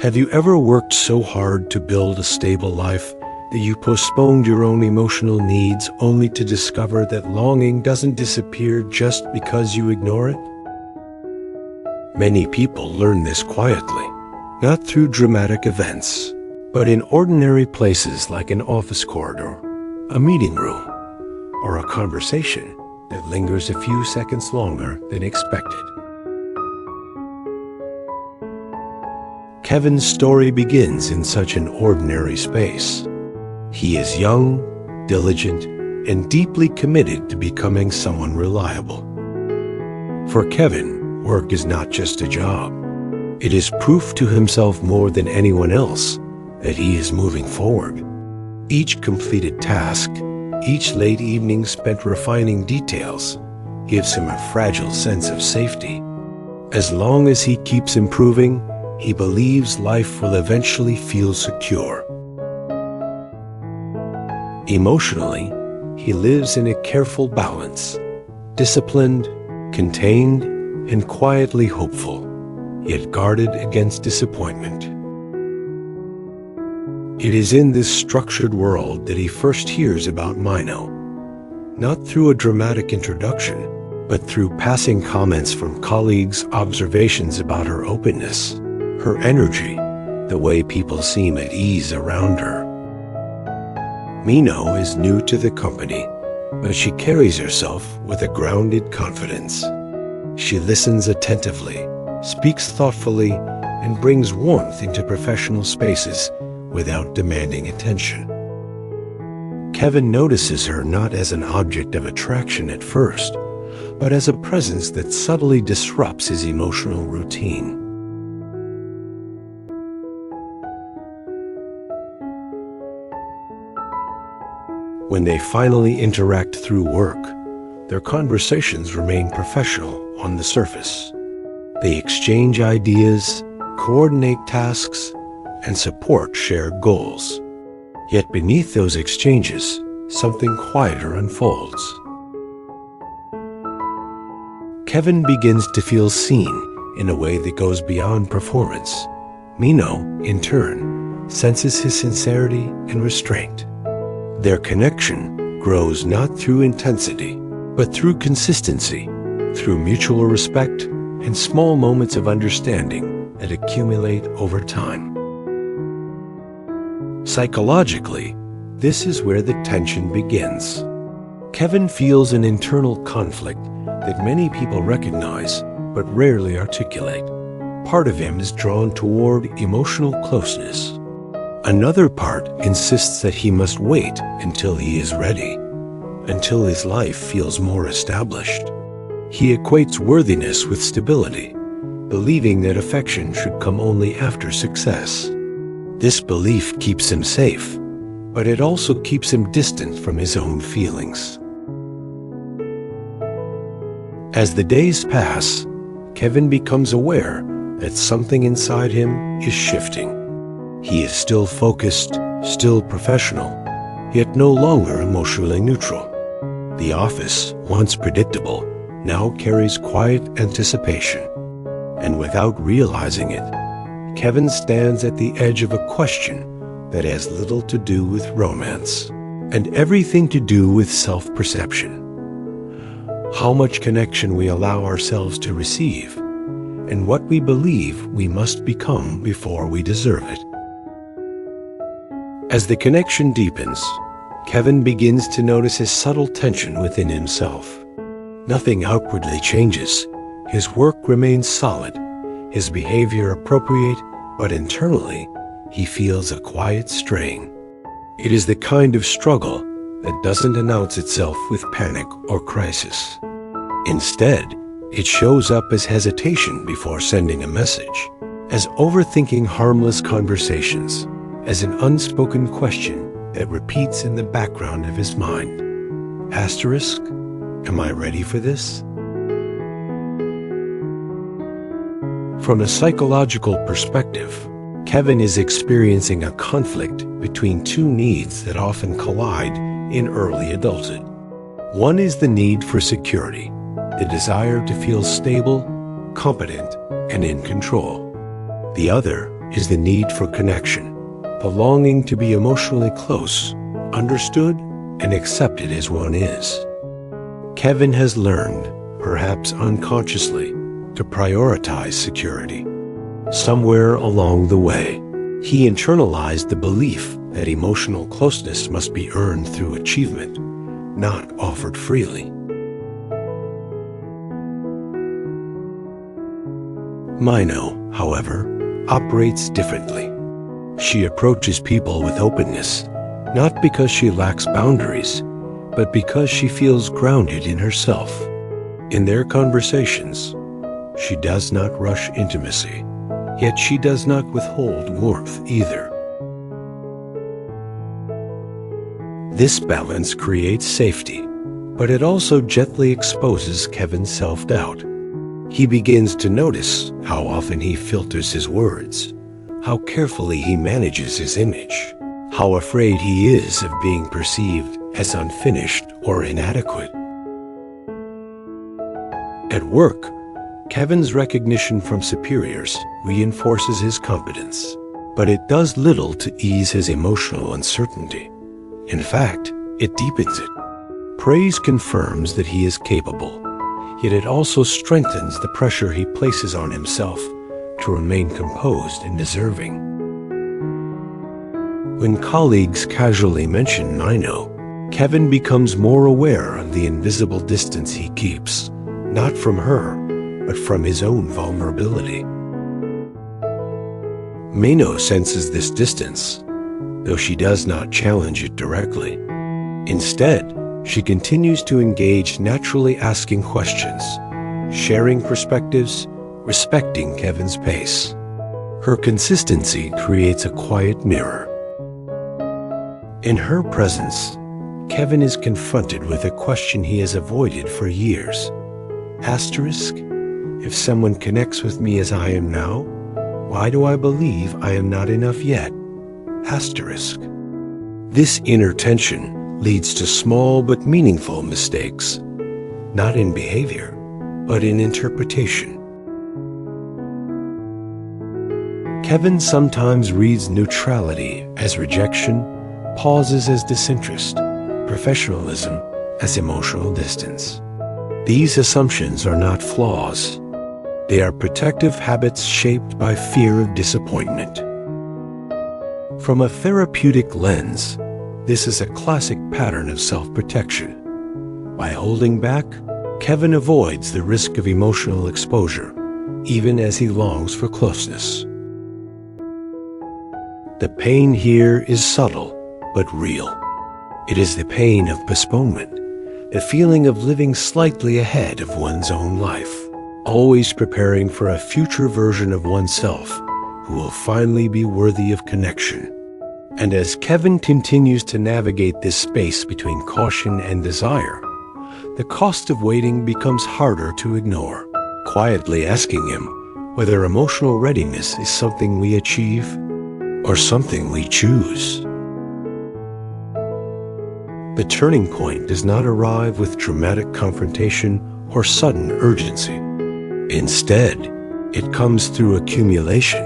Have you ever worked so hard to build a stable life that you postponed your own emotional needs only to discover that longing doesn't disappear just because you ignore it? Many people learn this quietly, not through dramatic events, but in ordinary places like an office corridor, a meeting room, or a conversation that lingers a few seconds longer than expected. Kevin's story begins in such an ordinary space. He is young, diligent, and deeply committed to becoming someone reliable. For Kevin, work is not just a job. It is proof to himself more than anyone else that he is moving forward. Each completed task, each late evening spent refining details, gives him a fragile sense of safety. As long as he keeps improving, he believes life will eventually feel secure. Emotionally, he lives in a careful balance, disciplined, contained, and quietly hopeful, yet guarded against disappointment. It is in this structured world that he first hears about Mino, not through a dramatic introduction, but through passing comments from colleagues' observations about her openness, her energy, the way people seem at ease around her. Mino is new to the company, but she carries herself with a grounded confidence. She listens attentively, speaks thoughtfully, and brings warmth into professional spaces without demanding attention. Kevin notices her not as an object of attraction at first, but as a presence that subtly disrupts his emotional routine. When they finally interact through work, their conversations remain professional on the surface. They exchange ideas, coordinate tasks, and support shared goals. Yet beneath those exchanges, something quieter unfolds. Kevin begins to feel seen in a way that goes beyond performance. Mino, in turn, senses his sincerity and restraint. Their connection grows not through intensity, but through consistency, through mutual respect and small moments of understanding that accumulate over time. Psychologically, this is where the tension begins. Kevin feels an internal conflict that many people recognize but rarely articulate. Part of him is drawn toward emotional closeness. Another part insists that he must wait until he is ready, until his life feels more established. He equates worthiness with stability, believing that affection should come only after success. This belief keeps him safe, but it also keeps him distant from his own feelings. As the days pass, Kevin becomes aware that something inside him is shifting. He is still focused, still professional, yet no longer emotionally neutral. The office, once predictable, now carries quiet anticipation. And without realizing it, Kevin stands at the edge of a question that has little to do with romance and everything to do with self-perception. How much connection we allow ourselves to receive, and what we believe we must become before we deserve it. As the connection deepens, Kevin begins to notice a subtle tension within himself. Nothing outwardly changes. His work remains solid, his behavior appropriate, but internally, he feels a quiet strain. It is the kind of struggle that doesn't announce itself with panic or crisis. Instead, it shows up as hesitation before sending a message, as overthinking harmless conversations, as an unspoken question that repeats in the background of his mind. Asterisk, am I ready for this? From a psychological perspective, Kevin is experiencing a conflict between two needs that often collide in early adulthood. One is the need for security, the desire to feel stable, competent, and in control. The other is the need for connection, the longing to be emotionally close, understood, and accepted as one is. Kevin has learned, perhaps unconsciously, to prioritize security. Somewhere along the way, he internalized the belief that emotional closeness must be earned through achievement, not offered freely. Mino, however, operates differently. She approaches people with openness, not because she lacks boundaries, but because she feels grounded in herself. In their conversations, she does not rush intimacy, yet she does not withhold warmth either. This balance creates safety, but it also gently exposes Kevin's self-doubt. He begins to notice how often he filters his words, how carefully he manages his image, how afraid he is of being perceived as unfinished or inadequate. At work, Kevin's recognition from superiors reinforces his confidence, but it does little to ease his emotional uncertainty. In fact, it deepens it. Praise confirms that he is capable, yet it also strengthens the pressure he places on himself to remain composed and deserving. When colleagues casually mention Mino, Kevin becomes more aware of the invisible distance he keeps, not from her, but from his own vulnerability. Mino senses this distance, though she does not challenge it directly. Instead, she continues to engage, naturally asking questions, sharing perspectives, respecting Kevin's pace. Her consistency creates a quiet mirror. In her presence, Kevin is confronted with a question he has avoided for years. Asterisk, if someone connects with me as I am now, why do I believe I am not enough yet? Asterisk. This inner tension leads to small but meaningful mistakes, not in behavior, but in interpretation. Kevin sometimes reads neutrality as rejection, pauses as disinterest, professionalism as emotional distance. These assumptions are not flaws. They are protective habits shaped by fear of disappointment. From a therapeutic lens, this is a classic pattern of self-protection. By holding back, Kevin avoids the risk of emotional exposure, even as he longs for closeness. The pain here is subtle, but real. It is the pain of postponement, the feeling of living slightly ahead of one's own life, always preparing for a future version of oneself who will finally be worthy of connection. And as Kevin continues to navigate this space between caution and desire, the cost of waiting becomes harder to ignore, quietly asking him whether emotional readiness is something we achieve or something we choose. The turning point does not arrive with dramatic confrontation or sudden urgency. Instead, it comes through accumulation,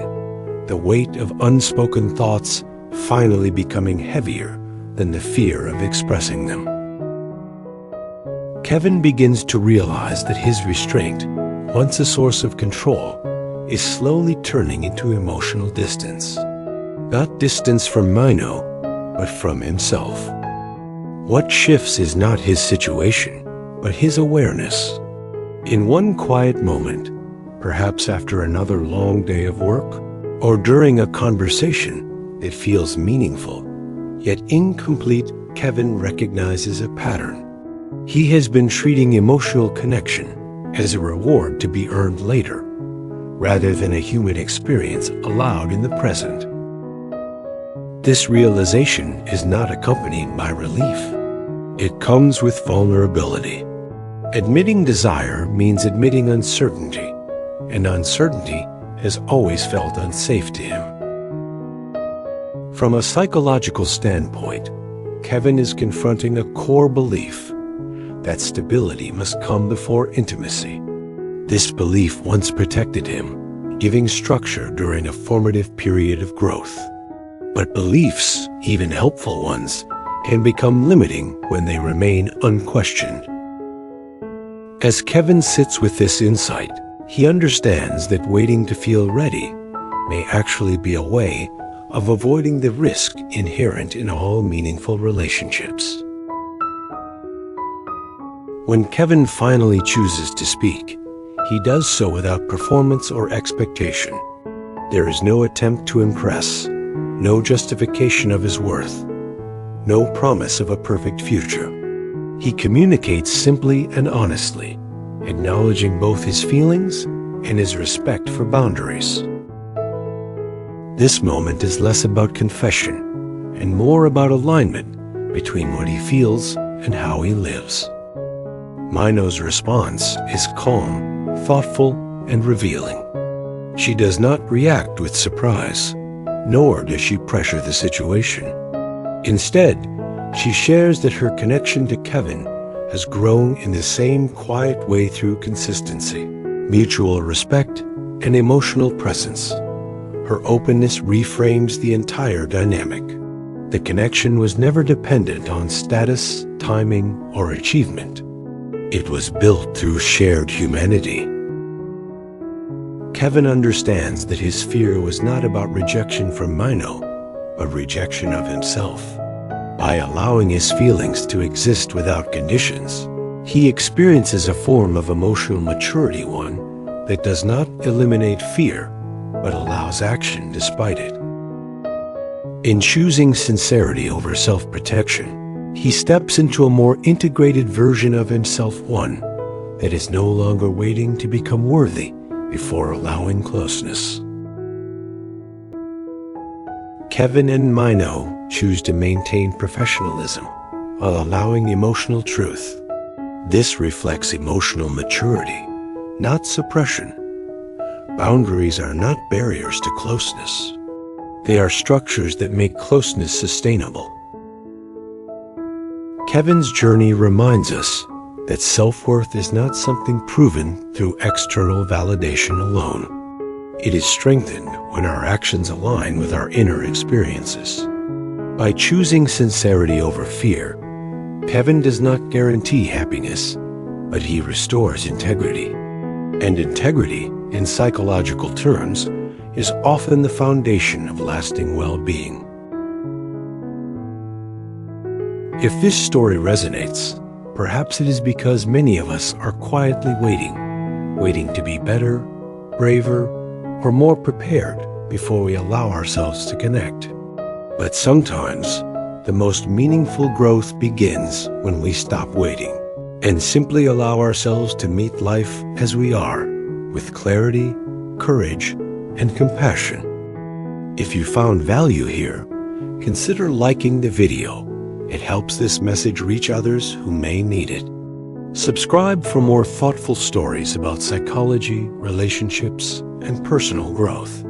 the weight of unspoken thoughts finally becoming heavier than the fear of expressing them. Kevin begins to realize that his restraint, once a source of control, is slowly turning into emotional distance. Not distance from Mino, but from himself. What shifts is not his situation, but his awareness. In one quiet moment, perhaps after another long day of work, or during a conversation that feels meaningful, yet incomplete, Kevin recognizes a pattern. He has been treating emotional connection as a reward to be earned later, rather than a human experience allowed in the present. This realization is not accompanied by relief. It comes with vulnerability. Admitting desire means admitting uncertainty, and uncertainty has always felt unsafe to him. From a psychological standpoint, Kevin is confronting a core belief that stability must come before intimacy. This belief once protected him, giving structure during a formative period of growth. But beliefs, even helpful ones, can become limiting when they remain unquestioned. As Kevin sits with this insight, he understands that waiting to feel ready may actually be a way of avoiding the risk inherent in all meaningful relationships. When Kevin finally chooses to speak, he does so without performance or expectation. There is no attempt to impress, no justification of his worth, no promise of a perfect future. He communicates simply and honestly, acknowledging both his feelings and his respect for boundaries. This moment is less about confession and more about alignment between what he feels and how he lives. Mino's response is calm, thoughtful, and revealing. She does not react with surprise, nor does she pressure the situation. Instead, she shares that her connection to Kevin has grown in the same quiet way through consistency, mutual respect, and emotional presence. Her openness reframes the entire dynamic. The connection was never dependent on status, timing, or achievement. It was built through shared humanity. Kevin understands that his fear was not about rejection from Mino, but rejection of himself. By allowing his feelings to exist without conditions, he experiences a form of emotional maturity, one that does not eliminate fear, but allows action despite it. In choosing sincerity over self-protection, he steps into a more integrated version of himself, one that is no longer waiting to become worthy before allowing closeness. Kevin and Mino choose to maintain professionalism while allowing emotional truth. This reflects emotional maturity, not suppression. Boundaries are not barriers to closeness. They are structures that make closeness sustainable. Kevin's journey reminds us that self-worth is not something proven through external validation alone. It is strengthened when our actions align with our inner experiences. By choosing sincerity over fear, Kevin does not guarantee happiness, but he restores integrity. And integrity, in psychological terms, is often the foundation of lasting well-being. If this story resonates, perhaps it is because many of us are quietly waiting to be better, braver, or more prepared before we allow ourselves to connect. But sometimes, the most meaningful growth begins when we stop waiting and simply allow ourselves to meet life as we are, with clarity, courage, and compassion. If you found value here, consider liking the video. It helps this message reach others who may need it. Subscribe for more thoughtful stories about psychology, relationships, and personal growth.